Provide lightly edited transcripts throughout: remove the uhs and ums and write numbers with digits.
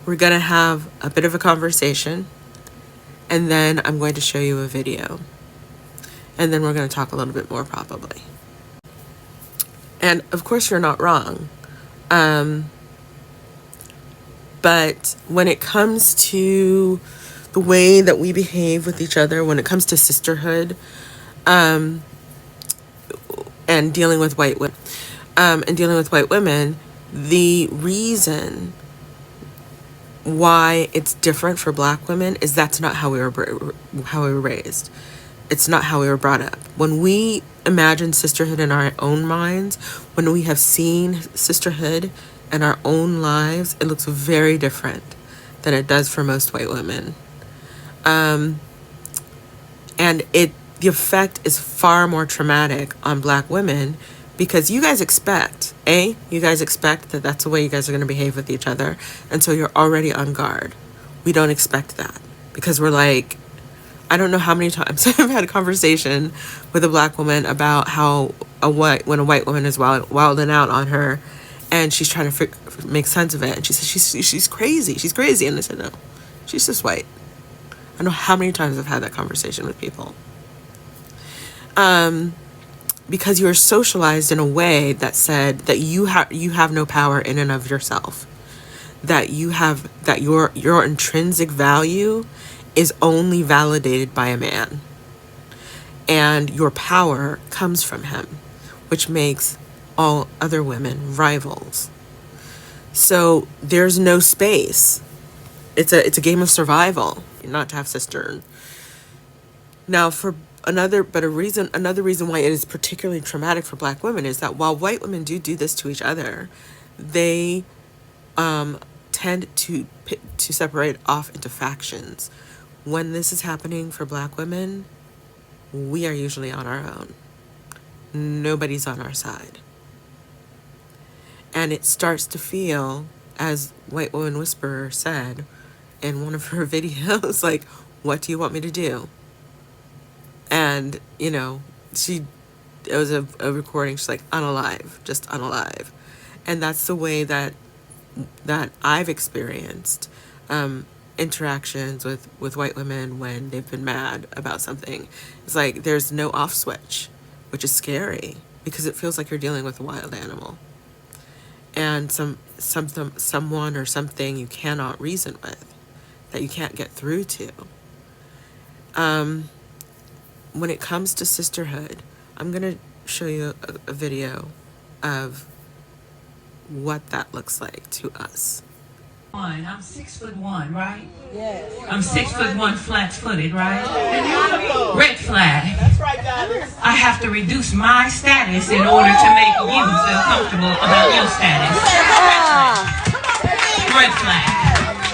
We're going to have a bit of a conversation, and then I'm going to show you a video. And then we're going to talk a little bit more probably. And of course, you're not wrong. But when it comes to the way that we behave with each other, when it comes to sisterhood, and dealing with white women, the reason why it's different for black women is that's not how we were raised. It's not how we were brought up. When we imagine sisterhood in our own minds, when we have seen sisterhood in our own lives, it looks very different than it does for most white women. And the effect is far more traumatic on black women because you guys expect that that's the way you guys are going to behave with each other. And so you're already on guard. We don't expect that because we're like, I don't know how many times I've had a conversation with a black woman about how when a white woman is wilding out on her and she's trying to make sense of it. And she says, she's crazy. She's crazy. And I said, no, she's just white. I don't know how many times I've had that conversation with people. Because you are socialized in a way that said that you have no power in and of yourself. That your intrinsic value is only validated by a man. And your power comes from him, which makes all other women rivals. So there's no space. It's a game of survival, not to have sister. Now, another reason why it is particularly traumatic for black women is that while white women do this to each other, they tend to separate off into factions. When this is happening for black women, we are usually on our own. Nobody's on our side. And it starts to feel, as White Woman Whisperer said in one of her videos, like, what do you want me to do? And, it was a recording, she's like, unalive, just unalive. And that's the way that I've experienced interactions with white women when they've been mad about something. It's like there's no off switch, which is scary because it feels like you're dealing with a wild animal and someone or something you cannot reason with, that you can't get through to. When it comes to sisterhood, I'm gonna show you a video of what that looks like to us. I'm 6'1", right? Yes. I'm 6'1", flat-footed, right? Red flag. That's right, guys. I have to reduce my status in order to make you feel comfortable about your status. Red flag.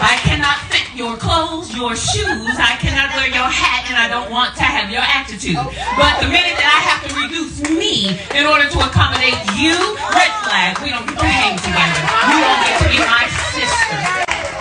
I cannot fit your clothes, your shoes. I cannot wear your hat, and I don't want to have your attitude. But the minute that I have to reduce me in order to accommodate you, red flag. We don't get to hang together. You don't get to be my sister.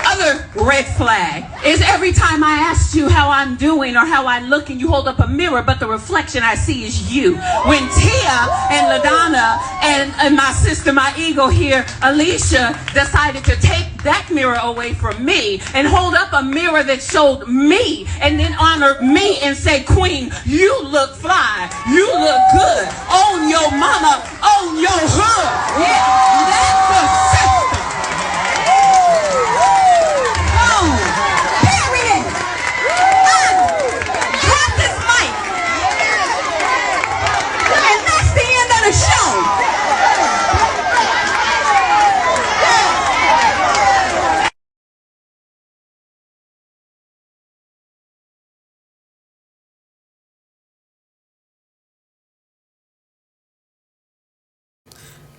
Other red flag is every time I ask you how I'm doing or how I look and you hold up a mirror, but the reflection I see is you. When Tia and LaDonna and my sister, my ego here, Alicia, decided to take that mirror away from me and hold up a mirror that showed me and then honor me and say, Queen, you look fly, you look good, own your mama, own your hood. Yeah, that's a sister.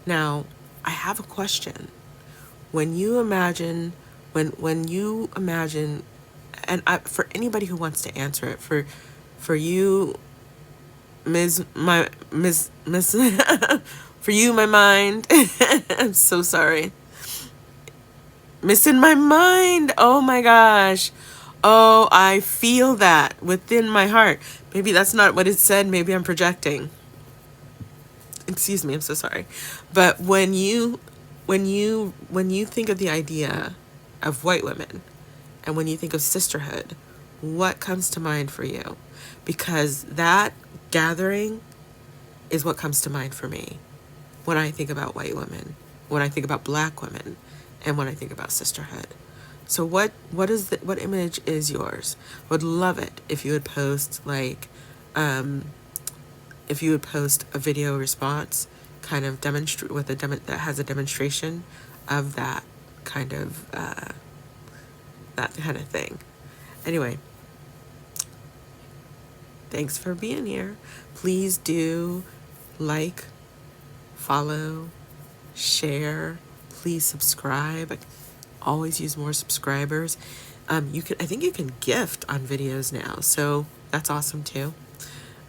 Now, I have a question. When you imagine, and for anybody who wants to answer it, for you, Ms. for you, my mind, I'm so sorry. Missing my mind. Oh my gosh. Oh, I feel that within my heart. Maybe that's not what it said. Maybe I'm projecting. Excuse me, I'm so sorry. But when you think of the idea of white women, and when you think of sisterhood, what comes to mind for you? Because that gathering is what comes to mind for me when I think about white women, when I think about black women, and when I think about sisterhood. So what image is yours? Would love it if you would post if you would post a video response kind of demonstrate with that has a demonstration of that kind of thing. Anyway, thanks for being here. Please do like, follow, share. Please subscribe. I always use more subscribers. I think you can gift on videos now, so that's awesome too.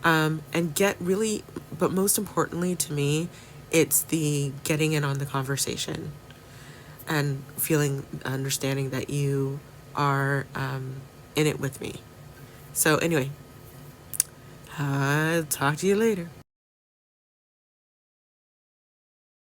And but most importantly to me, it's the getting in on the conversation and understanding that you are in it with me. So anyway, talk to you later.